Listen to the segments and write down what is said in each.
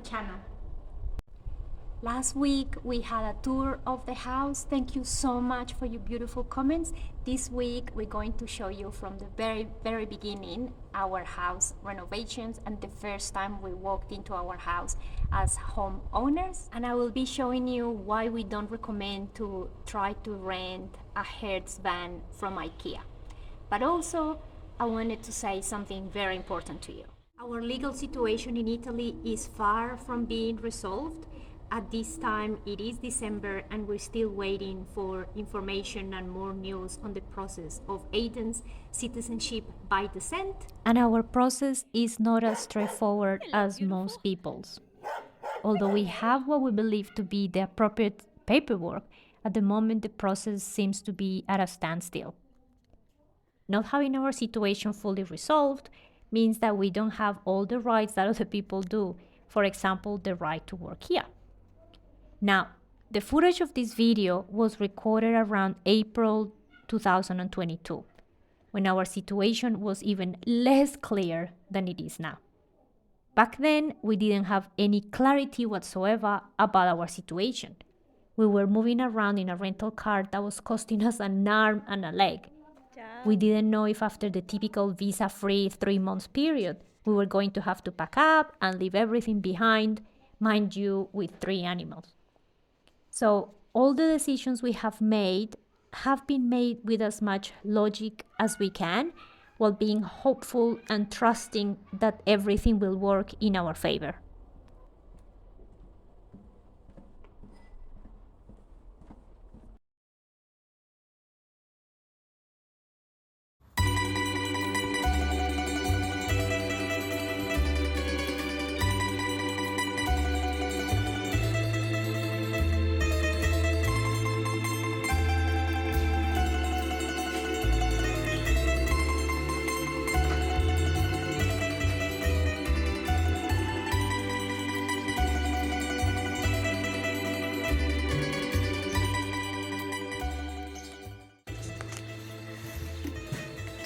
channel. Last week we had a tour of the house. Thank you so much for your beautiful comments. This week we're going to show you from the very beginning our house renovations and the first time we walked into our house as homeowners. And I will be showing you why we don't recommend to try to rent a Hertz van from Ikea. But also I wanted to say something very important to you. Our legal situation in Italy is far from being resolved. At this time, it is December and we're still waiting for information and more news on the process of Aiden's citizenship by descent. And our process is not as straightforward as most people's. Although we have what we believe to be the appropriate paperwork, at the moment the process seems to be at a standstill. Not having our situation fully resolved means that we don't have all the rights that other people do, for example, the right to work here. Now, the footage of this video was recorded around April 2022, when our situation was even less clear than it is now. Back then, we didn't have any clarity whatsoever about our situation. We were moving around in a rental car that was costing us an arm and a leg. We didn't know if after the typical visa-free 3-month period, we were going to have to pack up and leave everything behind, mind you, with 3 animals. So all the decisions we have been made with as much logic as we can, while being hopeful and trusting that everything will work in our favor.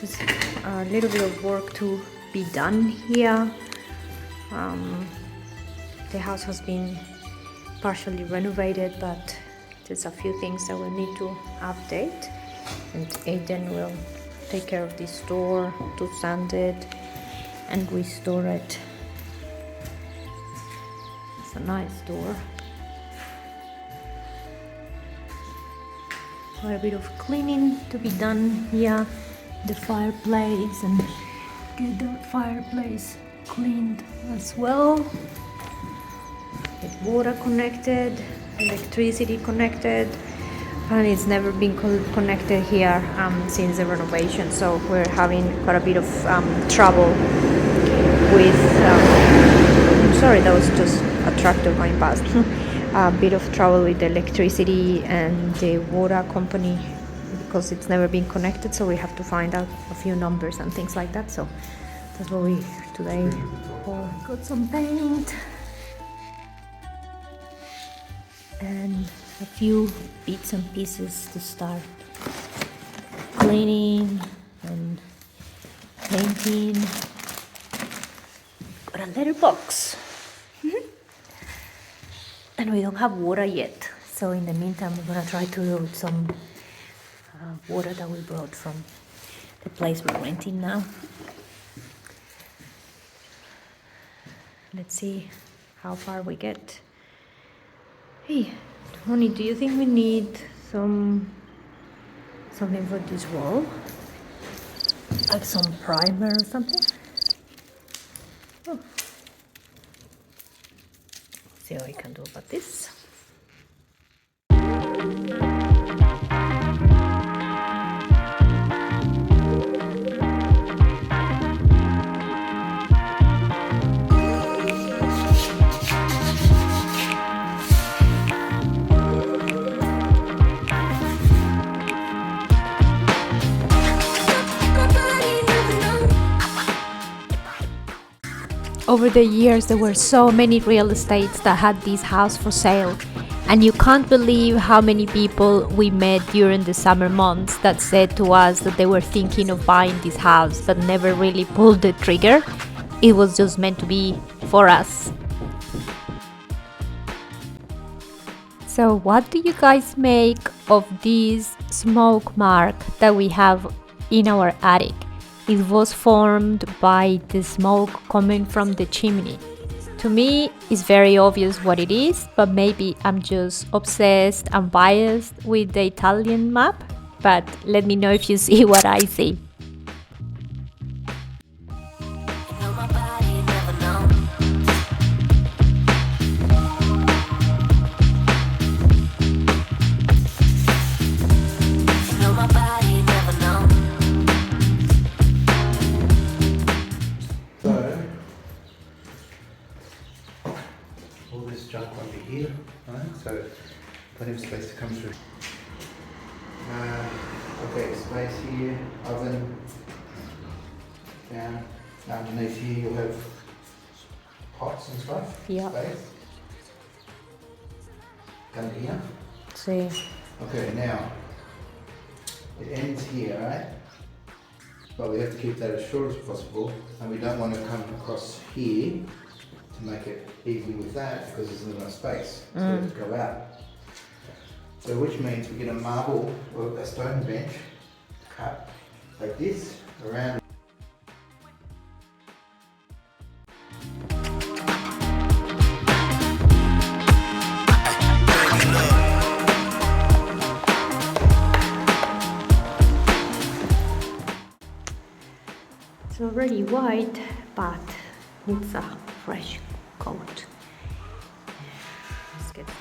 Just a little bit of work to be done here. The house has been partially renovated, but there's a few things that we'll need to update, and Aiden will take care of this door to sand it and restore it. It's a nice door. Quite a bit of cleaning to be done here. The fireplace, and get the fireplace cleaned as well. Get water connected, electricity connected, and it's never been connected here since the renovation, so we're having quite a bit of trouble with sorry, that was just a tractor going past. A bit of trouble with the electricity and the water company, because it's never been connected, so we have to find out a few numbers and things like that. So that's what we today got some paint and a few bits and pieces to start cleaning and painting. Got a letterbox. And we don't have water yet, so in the meantime we're gonna try to do with some water that we brought from the place we're renting now. Let's see how far we get. Hey, Tony, do you think we need something for this wall? Like some primer or something? Oh. See what we can do about this. Over the years, there were so many real estates that had this house for sale, and you can't believe how many people we met during the summer months that said to us that they were thinking of buying this house but never really pulled the trigger. It was just meant to be for us. So what do you guys make of this smoke mark that we have in our attic? It was formed by the smoke coming from the chimney. To me, it's very obvious what it is, but maybe I'm just obsessed and biased with the Italian map. But let me know if you see what I see. All this junk won't be here, right? So plenty of space to come through. Okay, space here, oven, down. Underneath here you'll have pots and stuff. Yeah. Space. Come here. See. Okay, now it ends here, right? But we have to keep that as short as possible, and we don't want to come across here to make it even with that because there's not enough space. So we have to go out. So which means we get a marble or a stone bench cut like this around. It's already white, but needs a fresh coat. Let's get started.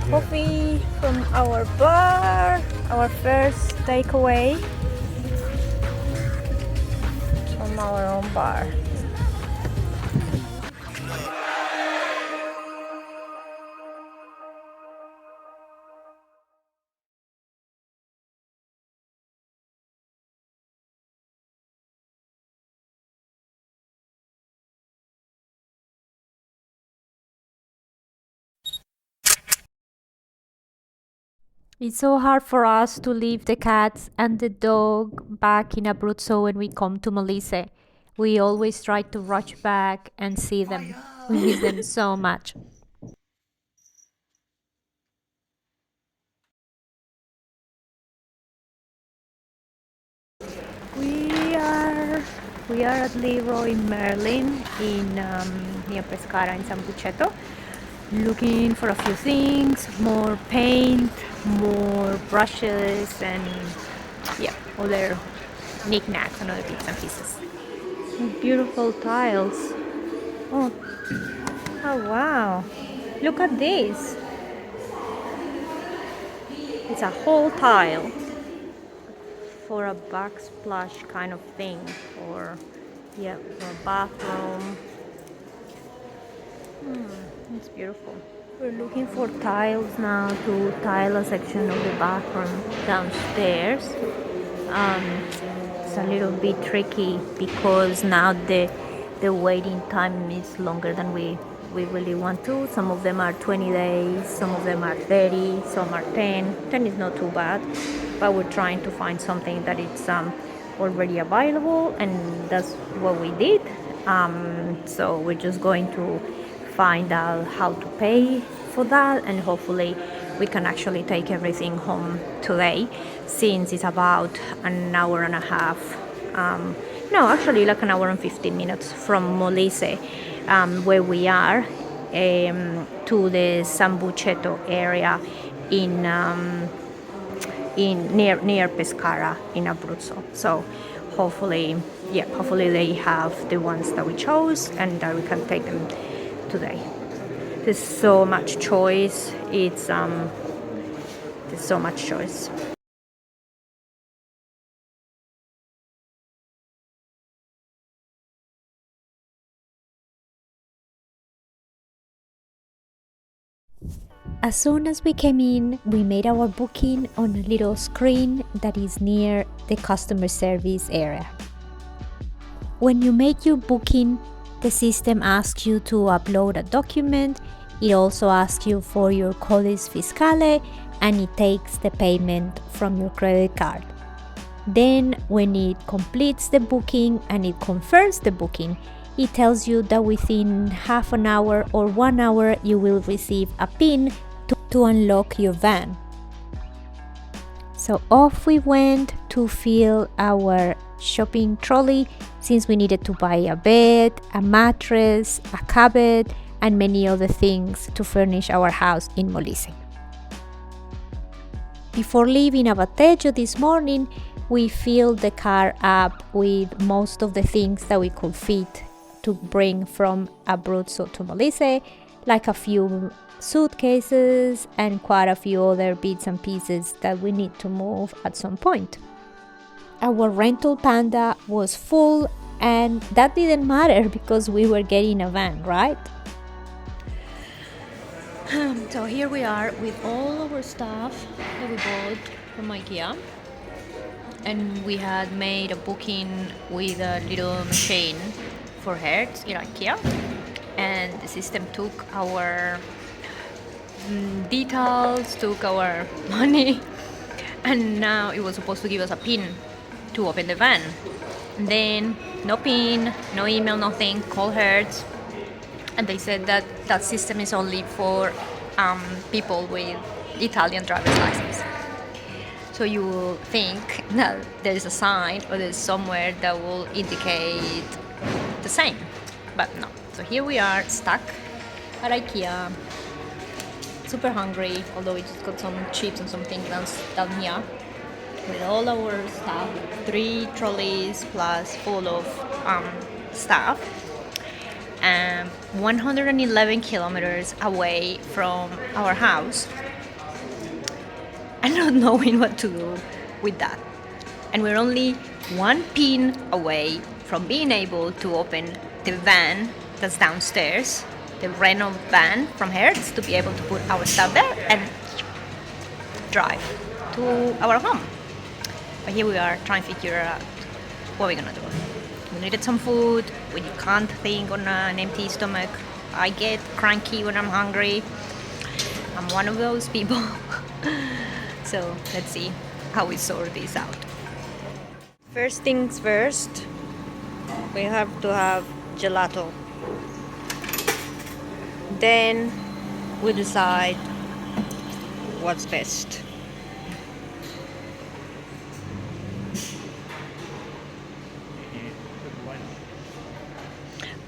Coffee from our bar, our first takeaway from our own bar. It's so hard for us to leave the cats and the dog back in Abruzzo when we come to Molise. We always try to rush back and see them. We miss them so much. We are we are at Leroy Merlin in near Pescara in San Bucetto, looking for a few things, more paint, more brushes, and yeah, other knickknacks and other bits and pieces. Beautiful tiles. Oh, oh wow! Look at this. It's a whole tile for a backsplash kind of thing, or yeah, for a bathroom. It's beautiful. We're looking for tiles now to tile a section of the bathroom downstairs. It's a little bit tricky because now the waiting time is longer than we really want to. Some of them are 20 days, some of them are 30, some are 10. 10 is not too bad, but we're trying to find something that it's already available, and that's what we did. So we're just going to find out how to pay for that, and hopefully we can actually take everything home today, since it's about an hour and a half, no, actually like an hour and 15 minutes from Molise, where we are, to the San Bucetto area in near Pescara in Abruzzo. So hopefully they have the ones that we chose, and that we can take them today. There's so much choice. There's so much choice. As soon as we came in, we made our booking on a little screen that is near the customer service area. When you make your booking, the system asks you to upload a document. It also asks you for your codice fiscale, and it takes the payment from your credit card. Then when it completes the booking and it confirms the booking, it tells you that within half an hour or 1 hour you will receive a PIN to unlock your van. So off we went to fill our shopping trolley, since we needed to buy a bed, a mattress, a cupboard, and many other things to furnish our house in Molise. Before leaving Abatejo this morning, we filled the car up with most of the things that we could fit to bring from Abruzzo to Molise, like a few suitcases and quite a few other bits and pieces that we need to move at some point. Our rental Panda was full, and that didn't matter because we were getting a van, right? So here we are with all our stuff that we bought from Ikea, and we had made a booking with a little machine for Hertz in Ikea, and the system took our details, took our money, and now it was supposed to give us a PIN to open the van. And then no PIN, no email, nothing. Call Hertz, and they said that that system is only for people with Italian driver's license. So you will think that there is a sign or there's somewhere that will indicate the same, but no. So here we are stuck at Ikea, super hungry, although we just got some chips and some things down here, with all our stuff, 3 trolleys plus full of stuff, and 111 kilometers away from our house, and not knowing what to do with that. And we're only 1 PIN away from being able to open the van that's downstairs, the Reno van from Hertz, to be able to put our stuff there and drive to our home. But here we are trying to figure out what we're gonna do. We needed some food. We can't think on an empty stomach. I get cranky when I'm hungry. I'm one of those people. So let's see how we sort this out. First things first, we have to have gelato. Then we decide what's best.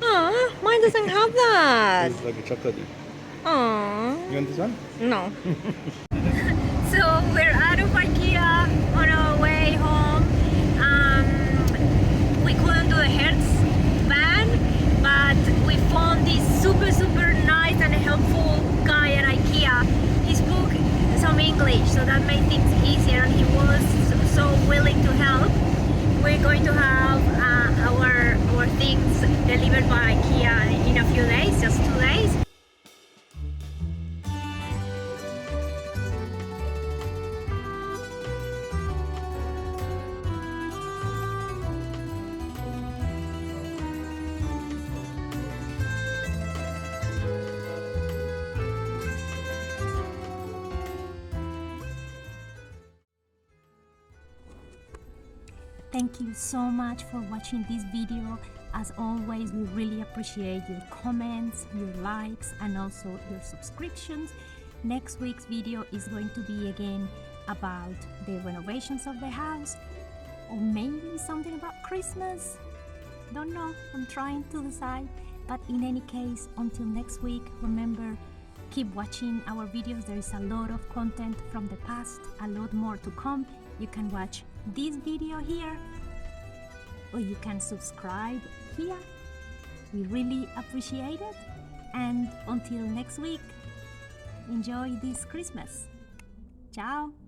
Aw, mine doesn't have that. It's like a chocolate. Aww. You want this one? No. So we're out of Ikea on our way home. We couldn't do the Hertz van, but we found this super nice and helpful guy at Ikea. He spoke some English, so that made things easier, and he was so willing to help. We're going to have our things delivered by Ikea in a few days, just 2 days. Thank you so much for watching this video. As always, we really appreciate your comments, your likes, and also your subscriptions. Next week's video is going to be again about the renovations of the house, or maybe something about Christmas. Don't know, I'm trying to decide. But in any case, until next week, remember, keep watching our videos. There is a lot of content from the past, a lot more to come. You can watch this video here, or you can subscribe here. We really appreciate it. And until next week, enjoy this Christmas. Ciao.